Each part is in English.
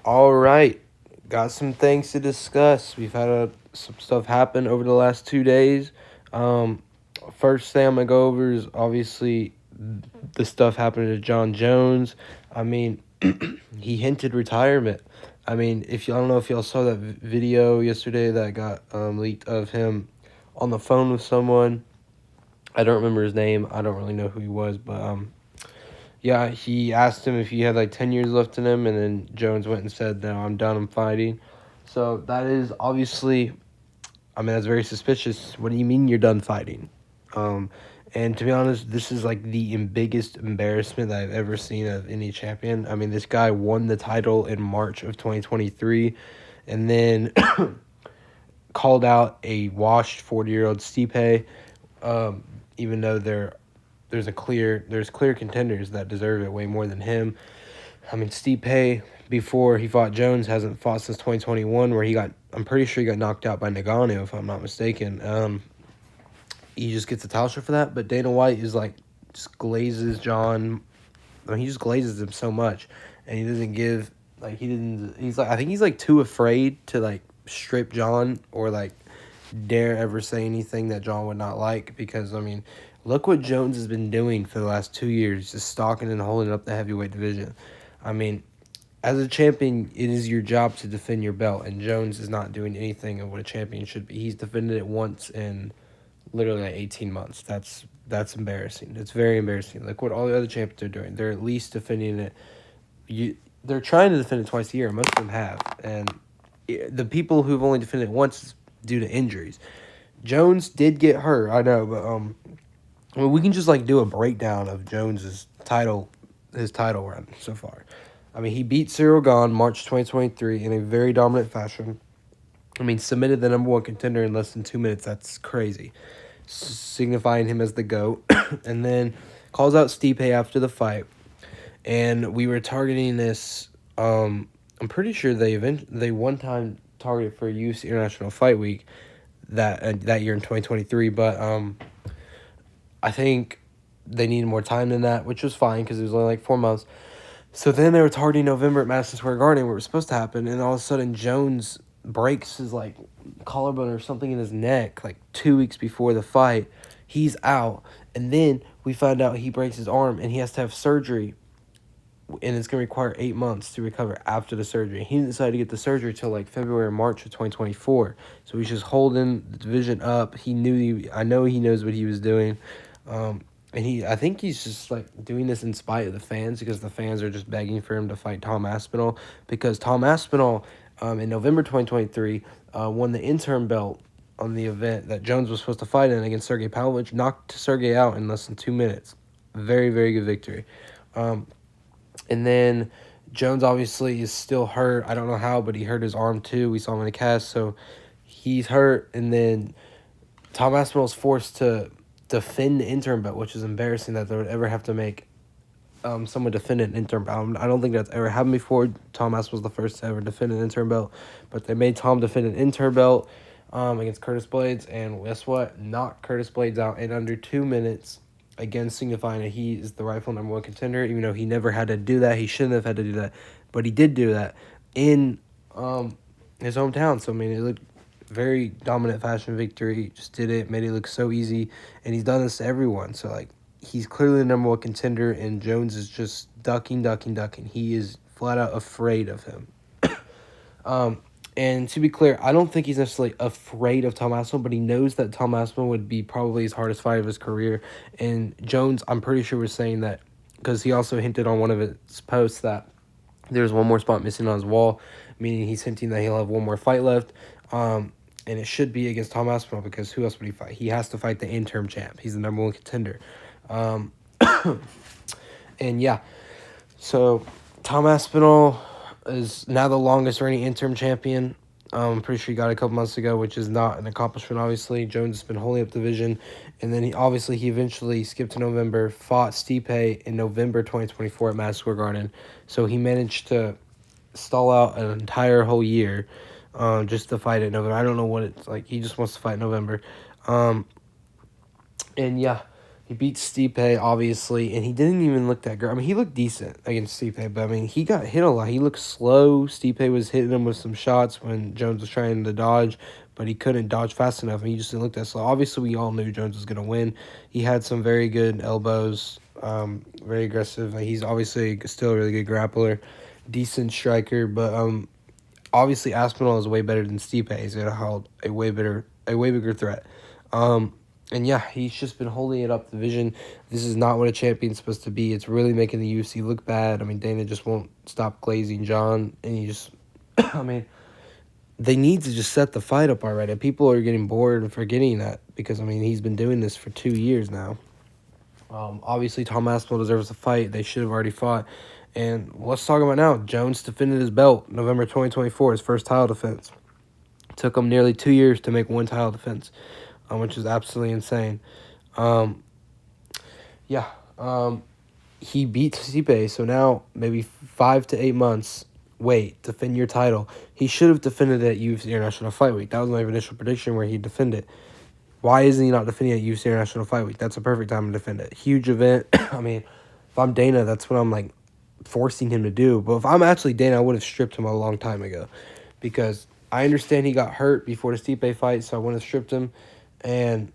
All right, got some things to discuss. We've had some stuff happen over the last 2 days. Um, First thing I'm gonna go over is obviously the stuff happening to John Jones. I mean, he hinted retirement. I mean, if you I don't know if y'all saw that video yesterday that got leaked of him on the phone with someone. I don't remember his name. I don't really know who he was, but yeah, he asked him if he had like 10 years left in him, and then Jones went and said, "No, I'm done. I'm fighting." So that is obviously, I mean, that's very suspicious. What do you mean you're done fighting? Um, and to be honest, this is like the biggest embarrassment that I've ever seen of any champion. I mean, this guy won the title in March of 2023, and then called out a washed 40-year-old Stipe, even though there's clear contenders that deserve it way more than him. I mean, Stipe, before he fought Jones, hasn't fought since 2021, where I'm pretty sure he got knocked out by Nagano, if I'm not mistaken. He just gets a title shot for that, but Dana White is like, just glazes John. I mean, he just glazes him so much, and he doesn't give, like, he's like, I think he's like too afraid to like strip John or like dare ever say anything that John would not like, because I mean, look what Jones has been doing for the last 2 years, just stalking and holding up the heavyweight division. I mean, as a champion, it is your job to defend your belt, and Jones is not doing anything of what a champion should be. He's defended it once in literally like 18 months. That's embarrassing. It's very embarrassing. Like what all the other champions are doing. They're at least defending it. They're trying to defend it twice a year. Most of them have, and the people who've only defended it once is due to injuries. Jones did get hurt, I know, but well, we can just like do a breakdown of Jones's his title run so far. I mean, he beat Cyril Gahn March 2023 in a very dominant fashion. I mean, submitted the number one contender in less than 2 minutes. That's crazy, signifying him as the GOAT. And then calls out Stipe after the fight, and we were targeting this. I'm pretty sure they one time targeted for UFC International Fight Week that year in 2023, but I think they needed more time than that, which was fine because it was only like 4 months. So then they were targeting November at Madison Square Garden, where it was supposed to happen, and all of a sudden Jones breaks his like collarbone or something in his neck like 2 weeks before the fight. He's out, and then we find out he breaks his arm and he has to have surgery, and it's gonna require 8 months to recover after the surgery. He didn't decide to get the surgery till like February or March of 2024. So he's just holding the division up. I know he knows what he was doing. And I think he's just like doing this in spite of the fans, because the fans are just begging for him to fight Tom Aspinall, because Tom Aspinall, in November 2023, won the interim belt on the event that Jones was supposed to fight in against Sergey Pavlovich, knocked Sergey out in less than 2 minutes. Very, very good victory. And then Jones obviously is still hurt. I don't know how, but he hurt his arm too. We saw him in a cast, so he's hurt. And then Tom Aspinall is forced to defend the interim belt, which is embarrassing that they would ever have to make someone defend an interim belt. I don't think that's ever happened before. Tom Aspinall was the first to ever defend an interim belt, but they made Tom defend an interim belt against Curtis Blades, and guess what? Knocked Curtis Blades out in under 2 minutes. Again, signifying that he is the rightful number one contender, even though he never had to do that. He shouldn't have had to do that, but he did do that in his hometown. So, I mean, it looked very dominant fashion victory. He just did it, made it look so easy, and he's done this to everyone. So, like, he's clearly the number one contender, and Jones is just ducking. He is flat out afraid of him. And to be clear, I don't think he's necessarily afraid of Tom Aspinall, but he knows that Tom Aspinall would be probably his hardest fight of his career. And Jones, I'm pretty sure, was saying that because he also hinted on one of his posts that there's one more spot missing on his wall, meaning he's hinting that he'll have one more fight left. And it should be against Tom Aspinall, because who else would he fight? He has to fight the interim champ. He's the number one contender. And yeah, so Tom Aspinall is now the longest reigning interim champion. I'm pretty sure he got it a couple months ago, which is not an accomplishment, obviously. Jones has been holding up the division. And then he eventually skipped to November, fought Stipe in November 2024 at Madison Square Garden. So he managed to stall out an entire whole year just to fight in November. I don't know what it's like. He just wants to fight in November. And yeah, He beat Stipe, obviously, and he didn't even look that great. I mean, he looked decent against Stipe, but I mean, he got hit a lot. He looked slow. Stipe was hitting him with some shots when Jones was trying to dodge, but he couldn't dodge fast enough, and he just didn't look that slow. Obviously, we all knew Jones was going to win. He had some very good elbows, very aggressive. He's obviously still a really good grappler, decent striker, but obviously Aspinall is way better than Stipe. He's going to hold a way bigger threat. And yeah, he's just been holding it up the division. This is not what a champion's supposed to be. It's really making the UFC look bad. I mean, Dana just won't stop glazing John, and he just, I mean, they need to just set the fight up already. People are getting bored and forgetting that because, I mean, he's been doing this for 2 years now. Obviously, Tom Aspinall deserves a fight. They should have already fought. And let's talk about now. Jones defended his belt November 2024, his first title defense. It took him nearly 2 years to make one title defense, which is absolutely insane. Um, yeah, he beat Stipe, so now maybe 5 to 8 months. Wait, defend your title. He should have defended it at UFC International Fight Week. That was my initial prediction where he'd defend it. Why isn't he not defending at UFC International Fight Week? That's a perfect time to defend it. Huge event. I mean, if I'm Dana, that's what I'm like forcing him to do. But if I'm actually Dana, I would have stripped him a long time ago, because I understand he got hurt before the Stipe fight, so I wouldn't have stripped him, and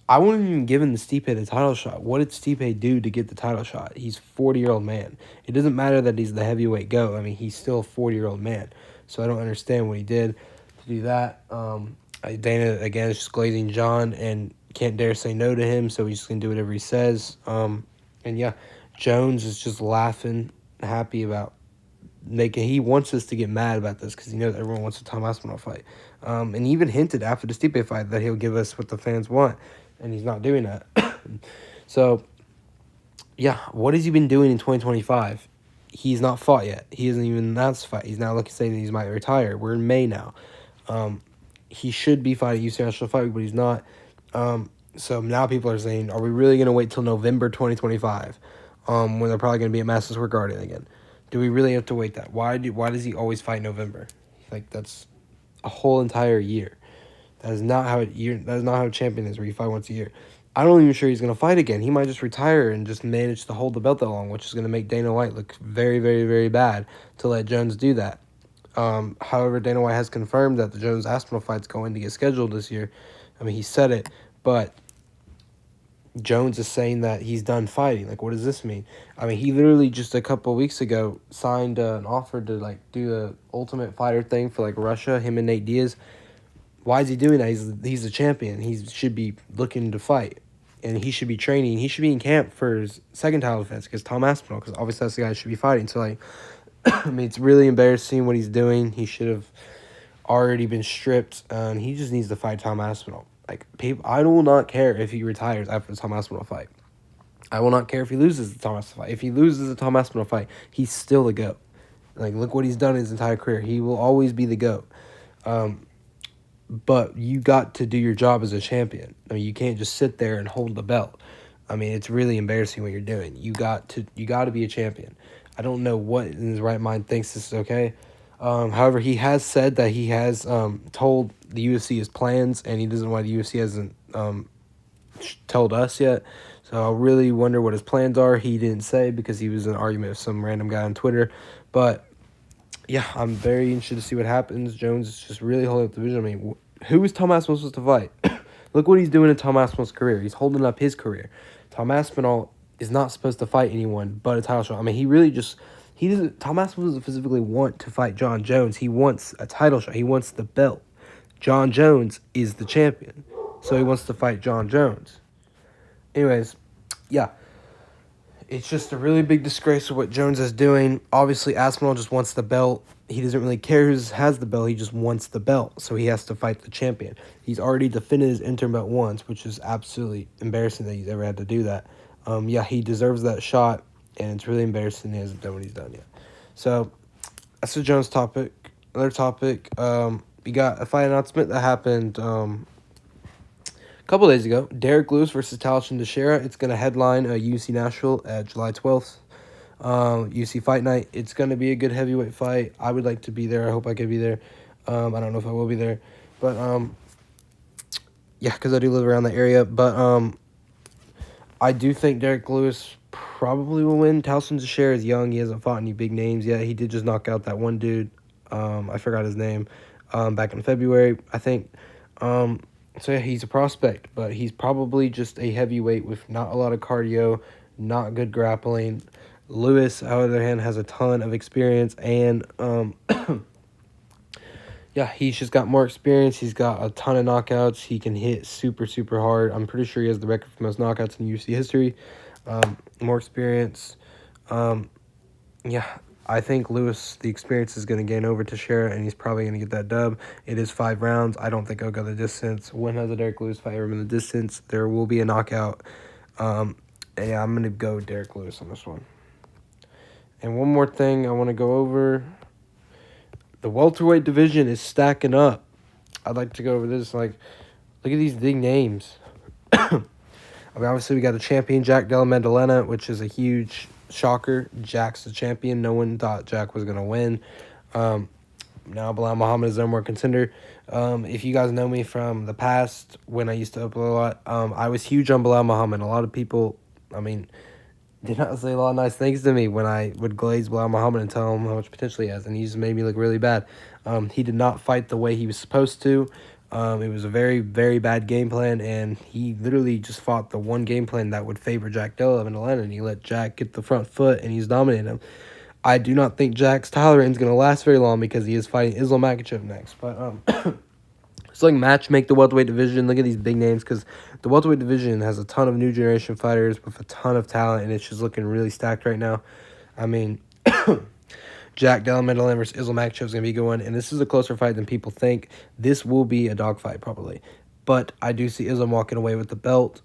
I wouldn't even given the Stipe the title shot. What did Stipe do to get the title shot? He's a 40-year-old man. It doesn't matter that he's the heavyweight GOAT. I mean, he's still a 40-year-old man. So I don't understand what he did to do that. Dana, again, is just glazing John and can't dare say no to him, so he's just going to do whatever he says. And yeah, Jones is just laughing, happy about he wants us to get mad about this because he knows everyone wants a Tom Aspinall fight. And he even hinted after the Stipe fight that he'll give us what the fans want, and he's not doing that. So, yeah, what has he been doing in 2025? He's not fought yet. He hasn't even announced the fight. He's now saying that he might retire. We're in May now. He should be fighting UFC National Fight Week, but he's not. So now people are saying, are we really going to wait till November 2025 when they're probably going to be at Madison Square Garden again? Do we really have to wait that? Why does he always fight November? Like, that's a whole entire year. That is not how a champion is, where you fight once a year. I'm not even sure he's gonna fight again. He might just retire and just manage to hold the belt that long, which is gonna make Dana White look very, very, very bad to let Jones do that. However, Dana White has confirmed that the Jones Aspinall fight's going to get scheduled this year. I mean, he said it, but Jones is saying that he's done fighting. Like, what does this mean? I mean, he literally just a couple of weeks ago signed an offer to, like, do the Ultimate Fighter thing for, like, Russia, him and Nate Diaz. Why is he doing that? He's a champion. He should be looking to fight, and he should be training. He should be in camp for his second title defense against Tom Aspinall, because obviously that's the guy who should be fighting. So, like, I mean, it's really embarrassing what he's doing. He should have already been stripped, and he just needs to fight Tom Aspinall. Like, people, I will not care if he retires after the Tom Aspinall fight. I will not care if he loses the Tom Aspinall fight. If he loses the Tom Aspinall fight, he's still the GOAT. Like, look what he's done his entire career. He will always be the GOAT. But you got to do your job as a champion. I mean, you can't just sit there and hold the belt. I mean, it's really embarrassing what you're doing. You got to be a champion. I don't know what in his right mind thinks this is okay. However, he has said that he has told the UFC his plans, and he doesn't know why the UFC hasn't told us yet. So I really wonder what his plans are. He didn't say because he was in an argument with some random guy on Twitter. But yeah, I'm very interested to see what happens. Jones is just really holding up the division. I mean, who is Tom Aspinall supposed to fight? Look what he's doing in Tom Aspinall's career. He's holding up his career. Tom Aspinall is not supposed to fight anyone but a title shot. I mean, Tom Aspinall doesn't physically want to fight John Jones. He wants a title shot. He wants the belt. John Jones is the champion, so he wants to fight John Jones. Anyways, yeah. It's just a really big disgrace of what Jones is doing. Obviously, Aspinall just wants the belt. He doesn't really care who has the belt. He just wants the belt, so he has to fight the champion. He's already defended his interim belt once, which is absolutely embarrassing that he's ever had to do that. Yeah, he deserves that shot, and it's really embarrassing he hasn't done what he's done yet. So, that's the Jones topic. Another topic, we got a fight announcement that happened a couple days ago. Derek Lewis versus Talchin Teixeira. It's going to headline UFC Nashville at July 12th. UFC Fight Night. It's going to be a good heavyweight fight. I would like to be there. I hope I can be there. I don't know if I will be there. But, yeah, because I do live around the area. But I do think Derek Lewis probably will win. Towson Teixeira is young. He hasn't fought any big names yet. He did just knock out that one dude. I forgot his name. Back in February, I think. So yeah, he's a prospect, but he's probably just a heavyweight with not a lot of cardio, not good grappling. Lewis, on the other hand, has a ton of experience and yeah, he's just got more experience. He's got a ton of knockouts. He can hit super, super hard. I'm pretty sure he has the record for most knockouts in UFC history. More experience. Yeah, I think Lewis, the experience is going to gain over Teixeira, and he's probably going to get that dub. It is 5 rounds. I don't think I'll go the distance. When has a Derek Lewis fight ever been the distance? There will be a knockout. Yeah, I'm going to go Derek Lewis on this one. And one more thing I want to go over. The welterweight division is stacking up. I'd like to go over this. Like, look at these big names. I mean, obviously, we got the champion, Jack Della Maddalena, which is a huge shocker. Jack's the champion. No one thought Jack was going to win. Now, Bilal Muhammad is no more contender. If you guys know me from the past, when I used to upload a lot, I was huge on Bilal Muhammad. A lot of people, did not say a lot of nice things to me when I would glaze Bilal Muhammad and tell him how much potential he has, and he just made me look really bad. He did not fight the way he was supposed to. It was a very, very bad game plan, and he literally just fought the one game plan that would favor Jack Della Maddalena, and he let Jack get the front foot, and he's dominating him. I do not think Jack's title reign is going to last very long because he is fighting Islam Makhachev next, but it's like match make the welterweight division. Look at these big names because the welterweight division has a ton of new generation fighters with a ton of talent, and it's just looking really stacked right now. I mean, Jack Della Maddalena versus Islam Makhachev is going to be a good one, and this is a closer fight than people think. This will be a dogfight probably, but I do see Islam walking away with the belt.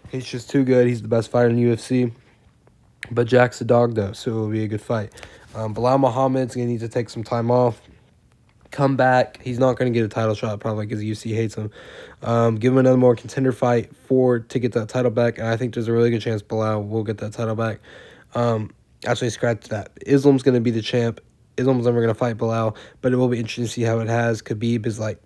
He's just too good. He's the best fighter in the UFC, but Jack's a dog though, so it will be a good fight. Bilal Muhammad's going to need to take some time off. Come back. He's not going to get a title shot probably because UFC hates him. Give him another more contender fight to get that title back, and I think there's a really good chance Bilal will get that title back. Actually, scratch that. Islam's going to be the champ. Islam's never going to fight Bilal, but it will be interesting to see how it has. Khabib is like...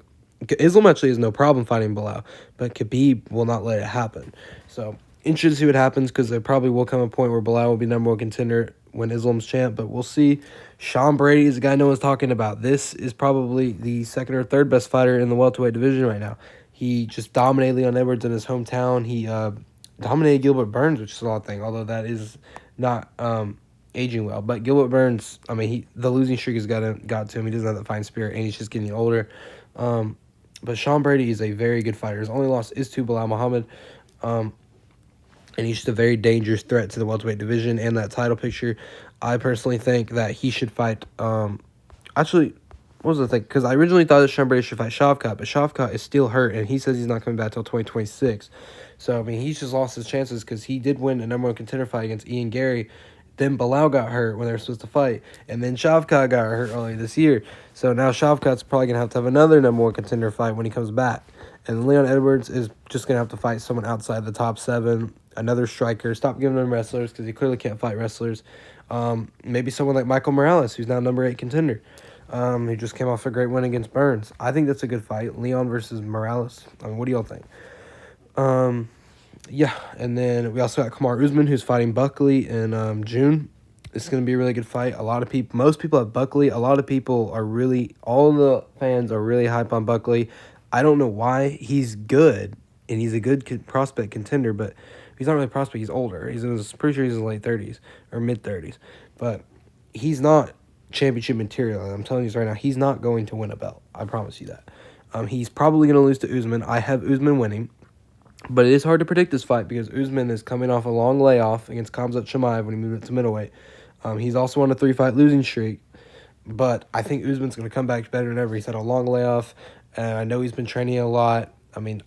Islam actually has no problem fighting Bilal, but Khabib will not let it happen. So, interesting to see what happens because there probably will come a point where Bilal will be number one contender when Islam's champ, but we'll see. Sean Brady is a guy no one's talking about. This is probably the second or third best fighter in the welterweight division right now. He just dominated Leon Edwards in his hometown. He dominated Gilbert Burns, which is a lot of thing, although that is not aging well. But Gilbert Burns, the losing streak has got to him. He doesn't have that fighting spirit, and he's just getting older. But Sean Brady is a very good fighter. His only loss is to Bilal Muhammad. And he's just a very dangerous threat to the welterweight division and that title picture. I personally think that he should fight... actually, what was the thing? Because I originally thought that Sean Brady should fight Shavkat, but Shavkat is still hurt, and he says he's not coming back till 2026. So, he's just lost his chances because he did win a number one contender fight against Ian Gary. Then Bilal got hurt when they were supposed to fight, and then Shavkat got hurt earlier this year. So now Shavkat's probably going to have another number one contender fight when he comes back. And Leon Edwards is just going to have to fight someone outside the top 7, another striker. Stop giving him wrestlers because he clearly can't fight wrestlers. Maybe someone like Michael Morales, who's now number 8 contender, who just came off a great win against Burns. I think that's a good fight, Leon versus Morales. What do y'all think? Yeah, and then we also got Kamaru Usman, who's fighting Buckley in June. This is going to be a really good fight. Most people have Buckley. A lot of people all the fans are really hype on Buckley. I don't know why. He's good, and he's a good prospect contender, but he's not really a prospect. He's older. Pretty sure he's in his late 30s or mid-30s, but he's not championship material, and I'm telling you this right now, he's not going to win a belt. I promise you that. He's probably going to lose to Usman. I have Usman winning. But it is hard to predict this fight because Usman is coming off a long layoff against Khamzat Chimaev when he moved it to middleweight. He's also on a 3-fight losing streak. But I think Usman's going to come back better than ever. He's had a long layoff, and I know he's been training a lot.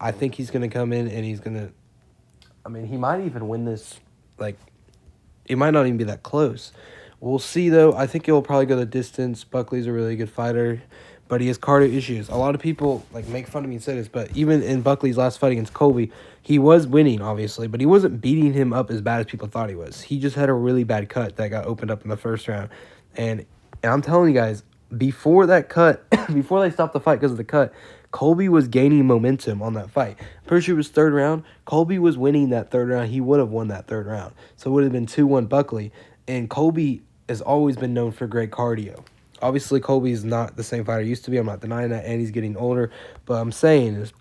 I think he's going to come in and he's going to... he might even win this. It might not even be that close. We'll see, though. I think he'll probably go the distance. Buckley's a really good fighter, but he has cardio issues. A lot of people make fun of me and say this, but even in Buckley's last fight against Colby, he was winning, obviously, but he wasn't beating him up as bad as people thought he was. He just had a really bad cut that got opened up in the first round. And I'm telling you guys, before that cut, before they stopped the fight because of the cut, Colby was gaining momentum on that fight. Pretty sure it was third round. Colby was winning that third round. He would have won that third round. So it would have been 2-1 Buckley. And Colby has always been known for great cardio. Obviously, Colby's not the same fighter he used to be. I'm not denying that, and he's getting older. But I'm saying is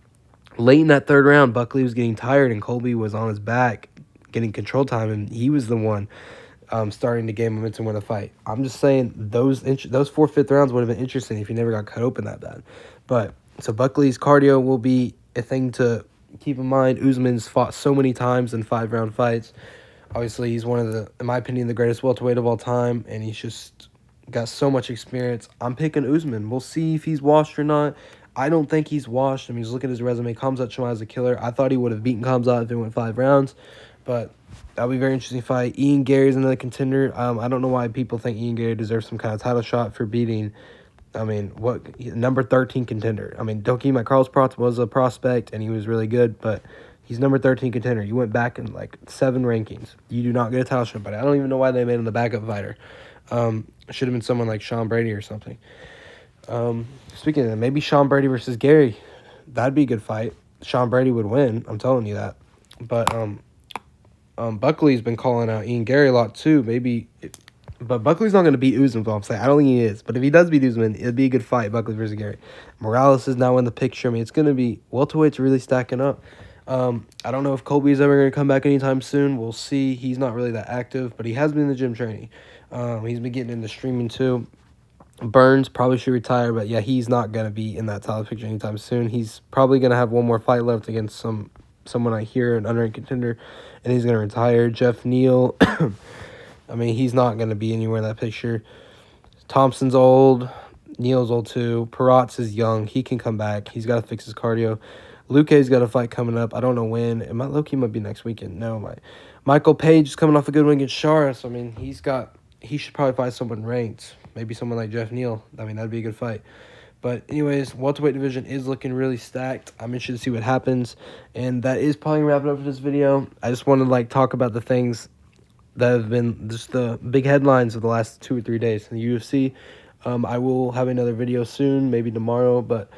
late in that third round, Buckley was getting tired, and Colby was on his back getting control time, and he was the one starting to gain momentum with the fight. I'm just saying those 4 fifth rounds would have been interesting if he never got cut open that bad. But so Buckley's cardio will be a thing to keep in mind. Usman's fought so many times in 5-round fights. Obviously, he's one of the, in my opinion, the greatest welterweight of all time, and he's just got so much experience. I'm picking Usman. We'll see if he's washed or not. I don't think he's washed. I mean, just look at his resume. Khamzat Chimaev's a killer. I thought he would have beaten Khamzat if it went 5 rounds, but that'll be a very interesting fight. Ian Gary's another contender. I don't know why people think Ian Gary deserves some kind of title shot for beating, number 13 contender. I mean, don't keep my Carlos Protz was a prospect, and he was really good, but he's number 13 contender. You went back in, 7 rankings. You do not get a title shot, but I don't even know why they made him the backup fighter. Should have been someone like Sean Brady or something. Speaking of that, maybe Sean Brady versus Gary. That'd be a good fight. Sean Brady would win. I'm telling you that. But Buckley's been calling out Ian Gary a lot too. But Buckley's not going to beat Usman, I'm saying. I don't think he is. But if he does beat Usman, it'd be a good fight, Buckley versus Gary. Morales is now in the picture. I mean, it's going to be welterweights really stacking up. I don't know if Colby's ever going to come back anytime soon. We'll see. He's not really that active, but he has been in the gym training. He's been getting into streaming too. Burns probably should retire, but yeah, he's not going to be in that title picture anytime soon. He's probably going to have one more fight left against someone I hear, an underrated contender, and he's going to retire. Jeff Neal, I mean, he's not going to be anywhere in that picture. Thompson's old. Neal's old too. Peratz is young. He can come back. He's got to fix his cardio. Luque's got a fight coming up. I don't know when. Loki might be next weekend. No, Michael Page is coming off a good win against Charas. I mean, he should probably fight someone ranked. Maybe someone like Jeff Neal. I mean, that'd be a good fight. But anyways, welterweight division is looking really stacked. I'm interested to see what happens. And that is probably wrapping up for this video. I just want to talk about the things that have been just the big headlines of the last 2 or 3 days in the UFC. I will have another video soon, maybe tomorrow, but